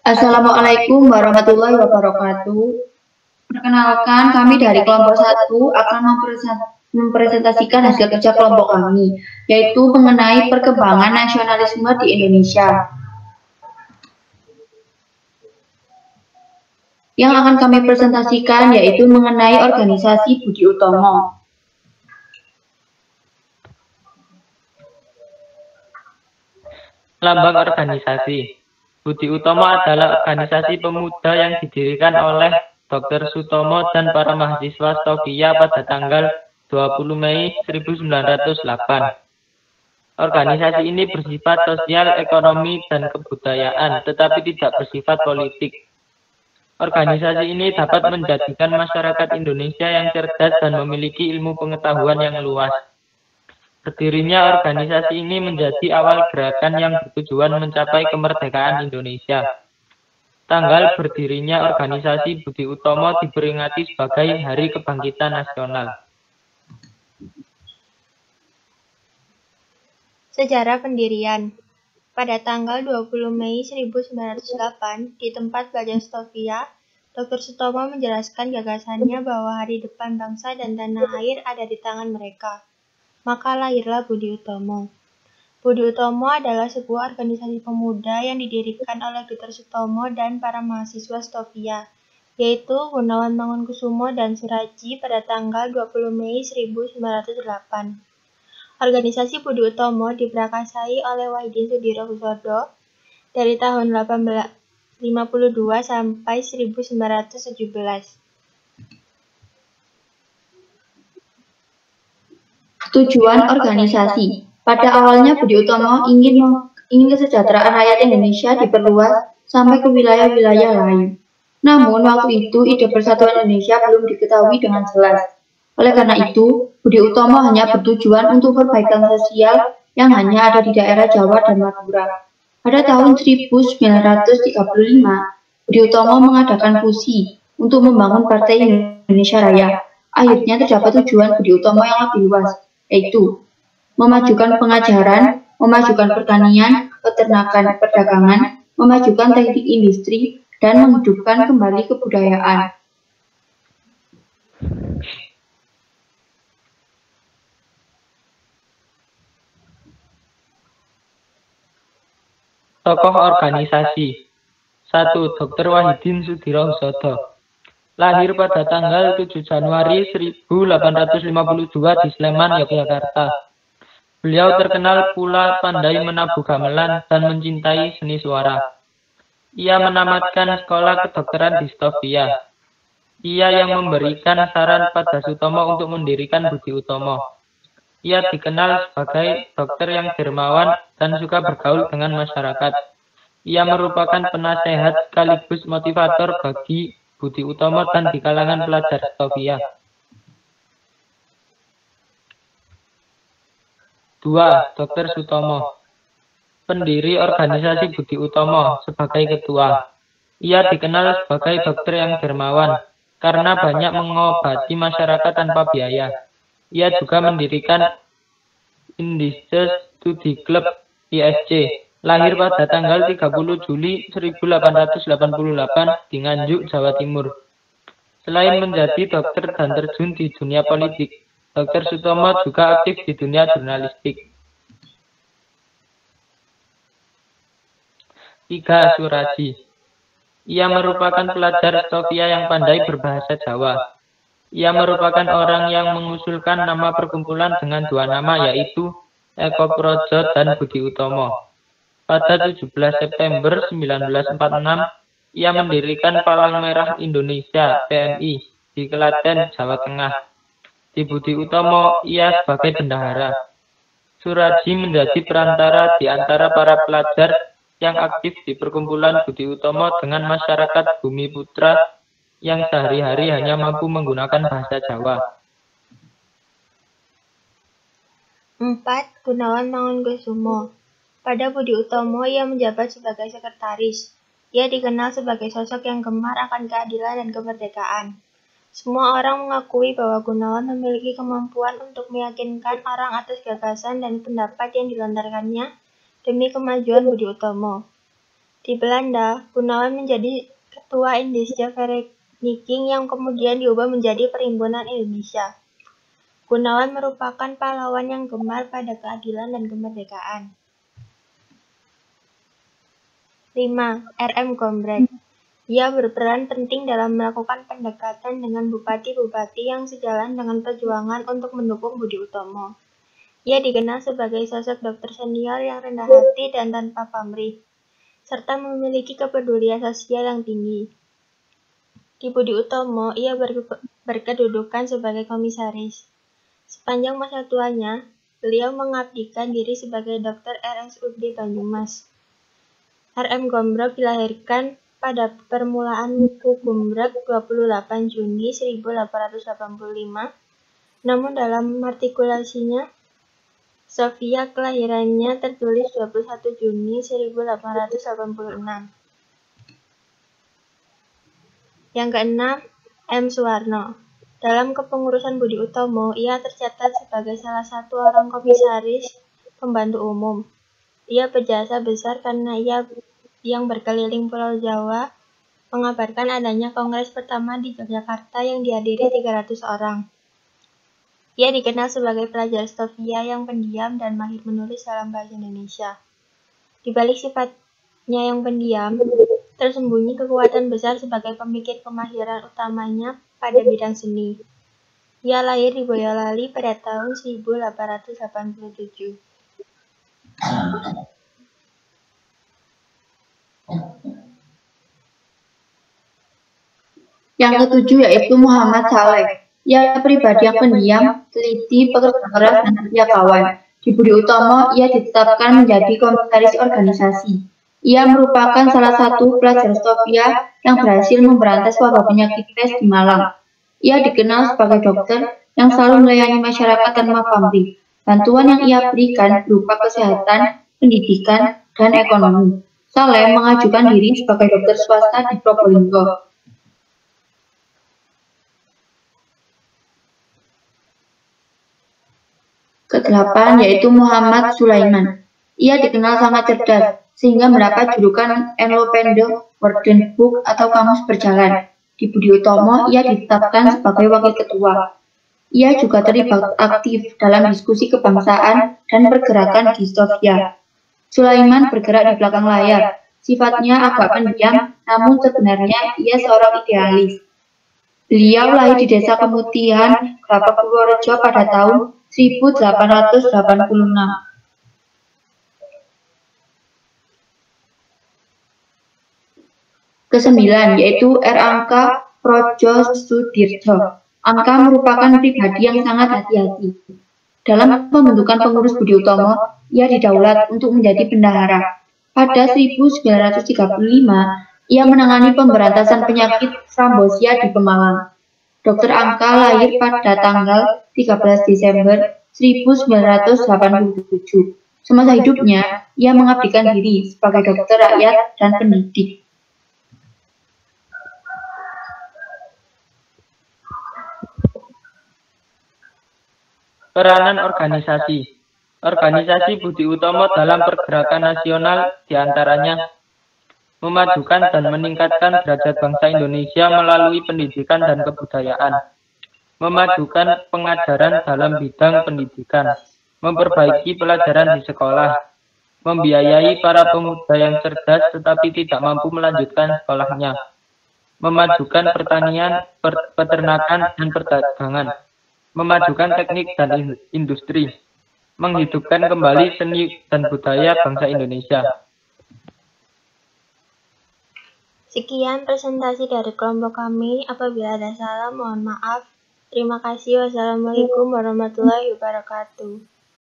Assalamualaikum warahmatullahi wabarakatuh. Perkenalkan, kami dari kelompok 1 akan mempresentasikan hasil kerja kelompok kami, yaitu mengenai perkembangan nasionalisme di Indonesia. Yang akan kami presentasikan yaitu mengenai organisasi Budi Utomo. Lambang organisasi. Budi Utomo adalah organisasi pemuda yang didirikan oleh Dr. Sutomo dan para mahasiswa Stovia pada tanggal 20 Mei 1908. Organisasi ini bersifat sosial, ekonomi, dan kebudayaan, tetapi tidak bersifat politik. Organisasi ini dapat menjadikan masyarakat Indonesia yang cerdas dan memiliki ilmu pengetahuan yang luas. Berdirinya organisasi ini menjadi awal gerakan yang bertujuan mencapai kemerdekaan Indonesia. Tanggal berdirinya organisasi Budi Utomo diperingati sebagai Hari Kebangkitan Nasional. Sejarah pendirian. Pada tanggal 20 Mei 1908, di tempat belajar Stovia, Dr. Sutomo menjelaskan gagasannya bahwa hari depan bangsa dan tanah air ada di tangan mereka. Maka lahirlah Budi Utomo. Budi Utomo adalah sebuah organisasi pemuda yang didirikan oleh Dr. Sutomo dan para mahasiswa Stovia, yaitu Gunawan Mangunkusumo dan Suraji pada tanggal 20 Mei 1908. Organisasi Budi Utomo diprakarsai oleh Wahidin Sudirohusodo dari tahun 1852 sampai 1917. Tujuan organisasi. Pada awalnya Budi Utomo ingin kesejahteraan rakyat Indonesia diperluas sampai ke wilayah-wilayah lain. Namun waktu itu ide persatuan Indonesia belum diketahui dengan jelas. Oleh karena itu, Budi Utomo hanya bertujuan untuk perbaikan sosial yang hanya ada di daerah Jawa dan Madura. Pada tahun 1935, Budi Utomo mengadakan fusi untuk membangun Partai Indonesia Raya. Akhirnya terdapat tujuan Budi Utomo yang lebih luas, yaitu memajukan pengajaran, memajukan pertanian, peternakan, perdagangan, memajukan teknik industri, dan menghidupkan kembali kebudayaan. Tokoh organisasi. 1. Dr. Wahidin Sudirohusodo. Lahir pada tanggal 7 Januari 1852 di Sleman, Yogyakarta. Beliau terkenal pula pandai menabuh gamelan dan mencintai seni suara. Ia menamatkan sekolah kedokteran di Stovia. Ia yang memberikan saran pada Sutomo untuk mendirikan Budi Utomo. Ia dikenal sebagai dokter yang dermawan dan suka bergaul dengan masyarakat. Ia merupakan penasehat sekaligus motivator bagi Budi Utomo dan di kalangan pelajar Stovia. 2. Dr. Sutomo. Pendiri organisasi Budi Utomo sebagai ketua. Ia dikenal sebagai dokter yang dermawan karena banyak mengobati masyarakat tanpa biaya. Ia juga mendirikan Indische Studi Club ISC. Lahir pada tanggal 30 Juli 1888 di Nganjuk, Jawa Timur. Selain menjadi dokter dan terjun di dunia politik, Dr. Sutomo juga aktif di dunia jurnalistik. 3. Suraji. Ia merupakan pelajar Stovia yang pandai berbahasa Jawa. Ia merupakan orang yang mengusulkan nama perkumpulan dengan dua nama, yaitu Eko Projo dan Budi Utomo. Pada 17 September 1946, ia mendirikan Palang Merah Indonesia (PMI) di Klaten, Jawa Tengah. Di Budi Utomo, ia sebagai bendahara. Suraji menjadi perantara di antara para pelajar yang aktif di perkumpulan Budi Utomo dengan masyarakat Bumi Putra yang sehari-hari hanya mampu menggunakan bahasa Jawa. 4. Gunawan Mangunkusumo. Pada Budi Utomo, ia menjabat sebagai sekretaris. Ia dikenal sebagai sosok yang gemar akan keadilan dan kemerdekaan. Semua orang mengakui bahwa Gunawan memiliki kemampuan untuk meyakinkan orang atas gagasan dan pendapat yang dilontarkannya demi kemajuan Budi Utomo. Di Belanda, Gunawan menjadi ketua Indische Vereniging yang kemudian diubah menjadi Perhimpunan Indonesia. Gunawan merupakan pahlawan yang gemar pada keadilan dan kemerdekaan. 5. R.M. Gombrek. Ia berperan penting dalam melakukan pendekatan dengan bupati-bupati yang sejalan dengan perjuangan untuk mendukung Budi Utomo. Ia dikenal sebagai sosok dokter senior yang rendah hati dan tanpa pamrih, serta memiliki kepedulian sosial yang tinggi. Di Budi Utomo, ia berkedudukan sebagai komisaris. Sepanjang masa tuanya, beliau mengabdikan diri sebagai dokter RSUD Banyumas. R.M. Gombrek dilahirkan pada permulaan Wuku Gombrek 28 Juni 1885, namun dalam artikulasinya, Sofia kelahirannya tertulis 21 Juni 1886. Yang keenam, M. Suwarno. Dalam kepengurusan Budi Utomo, ia tercatat sebagai salah satu orang komisaris pembantu umum. Ia berjasa besar karena ia yang berkeliling Pulau Jawa mengabarkan adanya kongres pertama di Yogyakarta yang dihadiri 300 orang. Ia dikenal sebagai pelajar Stovia yang pendiam dan mahir menulis dalam bahasa Indonesia. Di balik sifatnya yang pendiam, tersembunyi kekuatan besar sebagai pemikir kemahiran utamanya pada bidang seni. Ia lahir di Boyolali pada tahun 1887. Yang ketujuh yaitu Muhammad Saleh. Ia pribadi yang pendiam, teliti, pekerja keras, dan setia kawan. Di Budi Utomo, ia ditetapkan menjadi komisaris organisasi. Ia merupakan salah satu pelajar Stovia yang berhasil memberantas wabah penyakit pes di Malang. Ia dikenal sebagai dokter yang selalu melayani masyarakat tanpa pamrih. Bantuan yang ia berikan berupa kesehatan, pendidikan, dan ekonomi. Saleh mengajukan diri sebagai dokter swasta di Probolinggo. Kedelapan yaitu Muhammad Sulaiman. Ia dikenal sangat cerdas, sehingga mendapat julukan Enlopendo Worden Book atau Kamus Berjalan. Di Budi Utomo, ia ditetapkan sebagai wakil ketua. Ia juga terlibat aktif dalam diskusi kebangsaan dan pergerakan di Stovia. Sulaiman bergerak di belakang layar. Sifatnya agak pendiam, namun sebenarnya ia seorang idealis. Beliau lahir di Desa Kemutihan, Kelapa Purworejo pada tahun 1886. Kesembilan yaitu R. Angka Projosudirjo. Angka merupakan pribadi yang sangat hati-hati. Dalam pembentukan pengurus Budi Utomo, ia didaulat untuk menjadi bendahara. Pada 1935, ia menangani pemberantasan penyakit Sambosia di Pemalang. Dr. Angka lahir pada tanggal 13 Desember 1987. Semasa hidupnya, ia mengabdikan diri sebagai dokter rakyat dan pendidik. Peranan organisasi. Organisasi Budi Utomo dalam pergerakan nasional diantaranya memajukan dan meningkatkan derajat bangsa Indonesia melalui pendidikan dan kebudayaan, memajukan pengajaran dalam bidang pendidikan, memperbaiki pelajaran di sekolah, membiayai para pemuda yang cerdas tetapi tidak mampu melanjutkan sekolahnya, memajukan pertanian, peternakan, dan perdagangan, memajukan teknik dan industri, menghidupkan kembali seni dan budaya bangsa Indonesia. Sekian presentasi dari kelompok kami. Apabila ada salah, mohon maaf. Terima kasih. Wassalamualaikum warahmatullahi wabarakatuh.